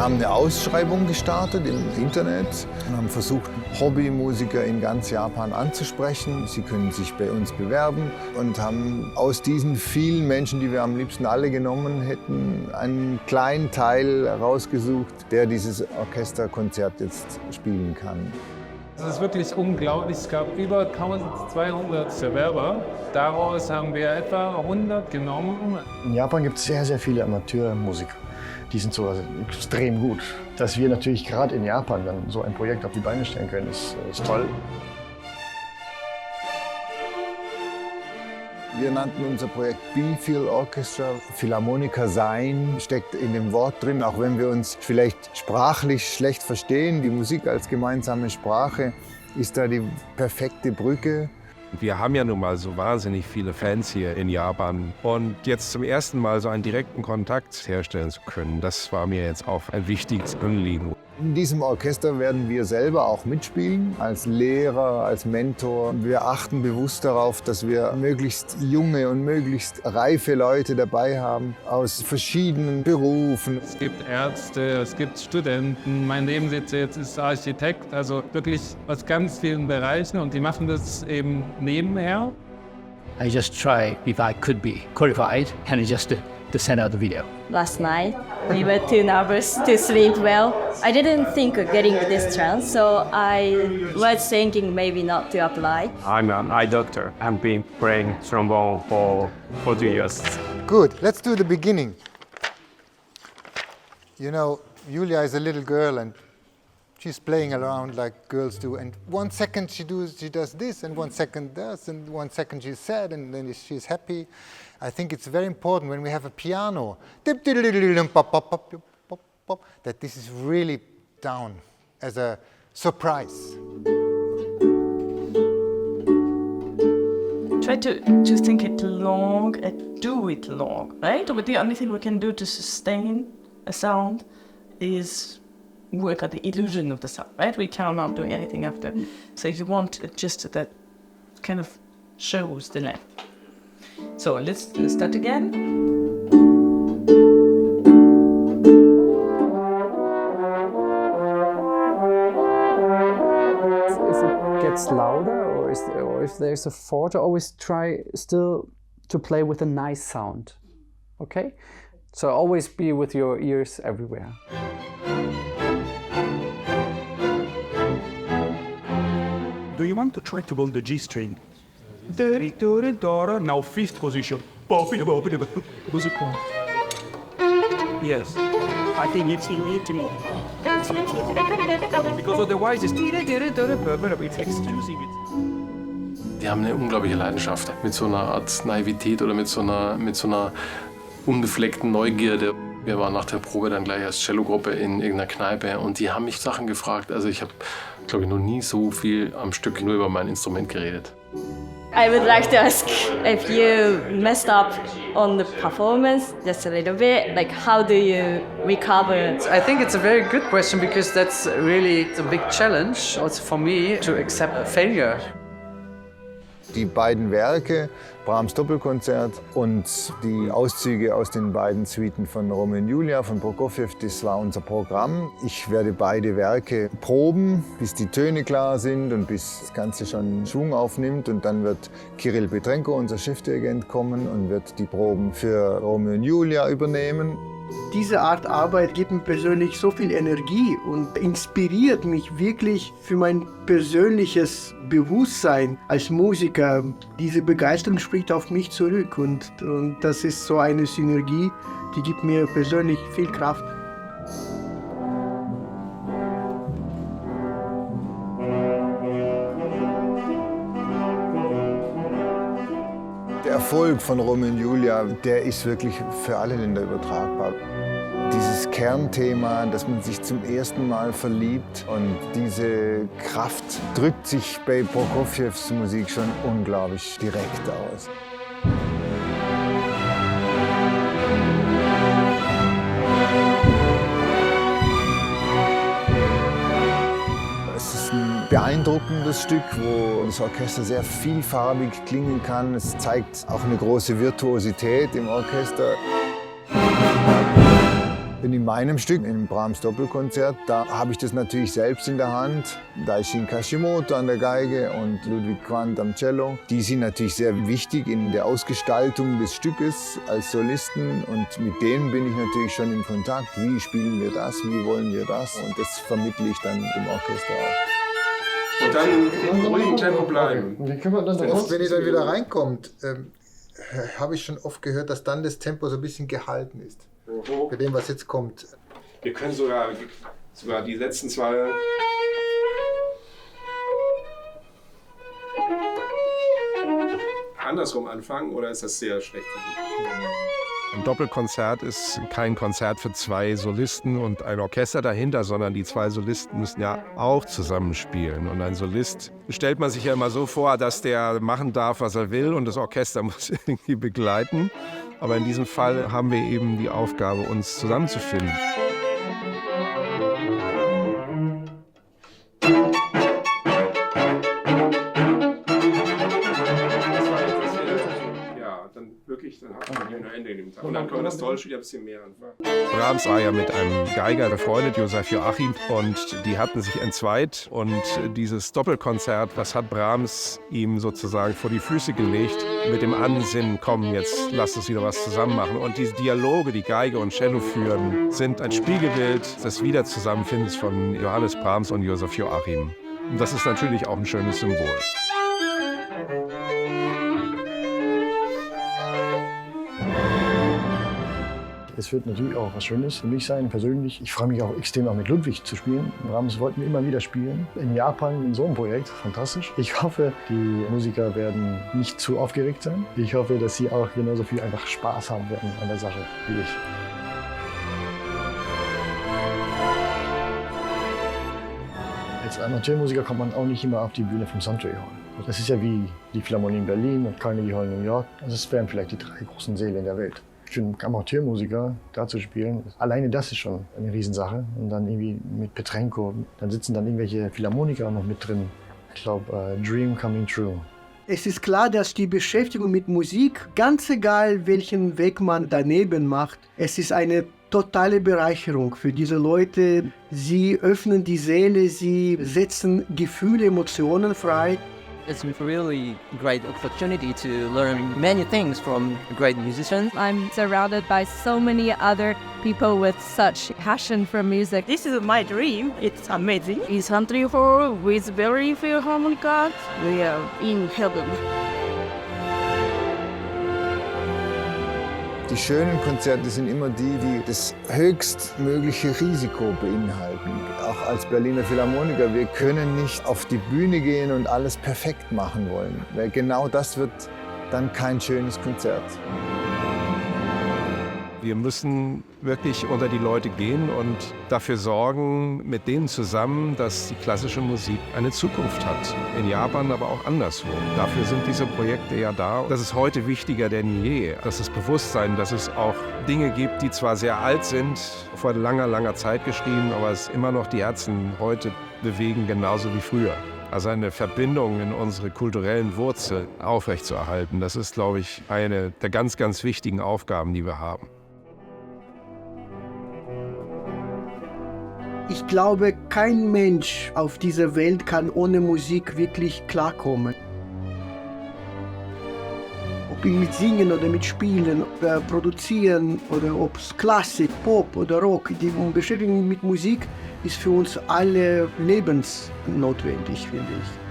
haben eine Ausschreibung gestartet im Internet und haben versucht, Hobbymusiker in ganz Japan anzusprechen. Sie können sich bei uns bewerben und haben aus diesen vielen Menschen, die wir am liebsten alle genommen hätten, einen kleinen Teil herausgesucht, der dieses Orchesterkonzert jetzt spielen kann. Es ist wirklich unglaublich. Es gab über 1200 Bewerber. Daraus haben wir etwa 100 genommen. In Japan gibt es sehr, sehr viele Amateurmusiker. Die sind so extrem gut. Dass wir natürlich gerade in Japan dann so ein Projekt auf die Beine stellen können, ist toll. Wir nannten unser Projekt Biphil Orchestra. Philharmoniker sein steckt in dem Wort drin, auch wenn wir uns vielleicht sprachlich schlecht verstehen. Die Musik als gemeinsame Sprache ist da die perfekte Brücke. Wir haben ja nun mal so wahnsinnig viele Fans hier in Japan. Und jetzt zum ersten Mal so einen direkten Kontakt herstellen zu können, das war mir jetzt auch ein wichtiges Anliegen. In diesem Orchester werden wir selber auch mitspielen, als Lehrer, als Mentor. Wir achten bewusst darauf, dass wir möglichst junge und möglichst reife Leute dabei haben, aus verschiedenen Berufen. Es gibt Ärzte, es gibt Studenten. Mein Nebensitzer jetzt ist Architekt, also wirklich aus ganz vielen Bereichen. Und die machen das eben nebenher. I just try if I could be qualified and just to send out the video. Last night, we were too nervous to sleep well. I didn't think of getting this chance, so I was thinking maybe not to apply. I'm an eye doctor. I've been playing trombone for 2 years. Good, let's do the beginning. You know, Julia is a little girl and she's playing around like girls do. And 1 second she does this, and 1 second does, and 1 second she's sad, and then she's happy. I think it's very important when we have a piano that this is really down as a surprise. Try to think it long and do it long, right? But the only thing we can do to sustain a sound is work at the illusion of the sound, right? We cannot do anything after. So if you want just that kind of shows the length. So let's start again. If it gets louder or if there's a forte, always try still to play with a nice sound, okay? So always be with your ears everywhere. Do you want to try to hold the G string? Now fifth position. Yes. I think it's intimate. Because otherwise it's exclusive. Die haben eine unglaubliche Leidenschaft. Mit so einer Art Naivität oder mit so einer unbefleckten Neugierde. Wir waren nach der Probe dann gleich als Cellogruppe in irgendeiner Kneipe und die haben mich Sachen gefragt. Also ich habe, glaube ich, noch nie so viel am Stück nur über mein Instrument geredet. I would like to ask if you messed up on the performance just a little bit, like how do you recover? I think it's a very good question because that's really a big challenge also for me to accept failure. Die beiden Werke, Brahms Doppelkonzert und die Auszüge aus den beiden Suiten von Romeo und Julia von Prokofjew, das war unser Programm. Ich werde beide Werke proben, bis die Töne klar sind und bis das Ganze schon Schwung aufnimmt. Und dann wird Kirill Petrenko, unser Chefdirigent, kommen und wird die Proben für Romeo und Julia übernehmen. Diese Art Arbeit gibt mir persönlich so viel Energie und inspiriert mich wirklich für mein persönliches Bewusstsein als Musiker. Diese Begeisterung spricht auf mich zurück und das ist so eine Synergie, die gibt mir persönlich viel Kraft. Der Erfolg von Romeo und Julia, der ist wirklich für alle Länder übertragbar. Dieses Kernthema, dass man sich zum ersten Mal verliebt und diese Kraft drückt sich bei Prokofjews Musik schon unglaublich direkt aus. Es ist ein beeindruckendes Stück, wo das Orchester sehr vielfarbig klingen kann. Es zeigt auch eine große Virtuosität im Orchester. In meinem Stück, im Brahms Doppelkonzert, da habe ich das natürlich selbst in der Hand. Daishin Kashimoto an der Geige und Ludwig Quandt am Cello. Die sind natürlich sehr wichtig in der Ausgestaltung des Stückes als Solisten. Und mit denen bin ich natürlich schon in Kontakt. Wie spielen wir das? Wie wollen wir das? Und das vermittle ich dann im Orchester auch. Und dann im ruhigen Tempo bleiben. Wenn ihr dann wieder reinkommt, habe ich schon oft gehört, dass dann das Tempo so ein bisschen gehalten ist. Bei dem, was jetzt kommt. Wir können sogar die letzten zwei. Andersrum anfangen, oder ist das sehr schlecht für dich? Ein Doppelkonzert ist kein Konzert für zwei Solisten und ein Orchester dahinter, sondern die zwei Solisten müssen ja auch zusammenspielen. Und ein Solist stellt man sich ja immer so vor, dass der machen darf, was er will, und das Orchester muss irgendwie begleiten. Aber in diesem Fall haben wir eben die Aufgabe, uns zusammenzufinden. Dann hat man ein Ende in dem Tag. Und dann können wir das Deutsche wieder ein bisschen mehr anfangen. Brahms war ja mit einem Geiger befreundet, Josef Joachim, und die hatten sich entzweit. Und dieses Doppelkonzert, das hat Brahms ihm sozusagen vor die Füße gelegt, mit dem Ansinnen, komm, jetzt lass uns wieder was zusammen machen. Und diese Dialoge, die Geige und Cello führen, sind ein Spiegelbild des Wiederzusammenfindens von Johannes Brahms und Josef Joachim. Und das ist natürlich auch ein schönes Symbol. Es wird natürlich auch was Schönes für mich sein, persönlich. Ich freue mich auch extrem, auch mit Ludwig zu spielen. Brahms wollten wir immer wieder spielen. In Japan, in so einem Projekt, fantastisch. Ich hoffe, die Musiker werden nicht zu aufgeregt sein. Ich hoffe, dass sie auch genauso viel einfach Spaß haben werden an der Sache wie ich. Als Amateurmusiker kommt man auch nicht immer auf die Bühne vom Suntory Hall. Das ist ja wie die Philharmonie in Berlin und Carnegie Hall in New York. Also es wären vielleicht die 3 großen Säle in der Welt. Für einen Amateurmusiker da zu spielen, alleine das ist schon eine Riesensache. Und dann irgendwie mit Petrenko, dann sitzen dann irgendwelche Philharmoniker noch mit drin. Ich glaube, Dream Coming True. Es ist klar, dass die Beschäftigung mit Musik, ganz egal welchen Weg man daneben macht, es ist eine totale Bereicherung für diese Leute. Sie öffnen die Seele, sie setzen Gefühle, Emotionen frei. It's a really great opportunity to learn many things from great musicians. I'm surrounded by so many other people with such passion for music. This is my dream. It's amazing. In Suntory Hall with very philharmonicas, we are in heaven. Die schönen Konzerte sind immer die, die das höchstmögliche Risiko beinhalten. Auch als Berliner Philharmoniker, wir können nicht auf die Bühne gehen und alles perfekt machen wollen, weil genau das wird dann kein schönes Konzert. Wir müssen wirklich unter die Leute gehen und dafür sorgen, mit denen zusammen, dass die klassische Musik eine Zukunft hat. In Japan, aber auch anderswo. Dafür sind diese Projekte ja da. Das ist heute wichtiger denn je. Das ist Bewusstsein, dass es auch Dinge gibt, die zwar sehr alt sind, vor langer, langer Zeit geschrieben, aber es immer noch die Herzen heute bewegen, genauso wie früher. Also eine Verbindung in unsere kulturellen Wurzeln aufrechtzuerhalten, das ist, glaube ich, eine der ganz, ganz wichtigen Aufgaben, die wir haben. Ich glaube, kein Mensch auf dieser Welt kann ohne Musik wirklich klarkommen. Ob mit Singen oder mit Spielen oder Produzieren oder ob es Klassik, Pop oder Rock, die Beschäftigung mit Musik ist für uns alle lebensnotwendig, finde ich.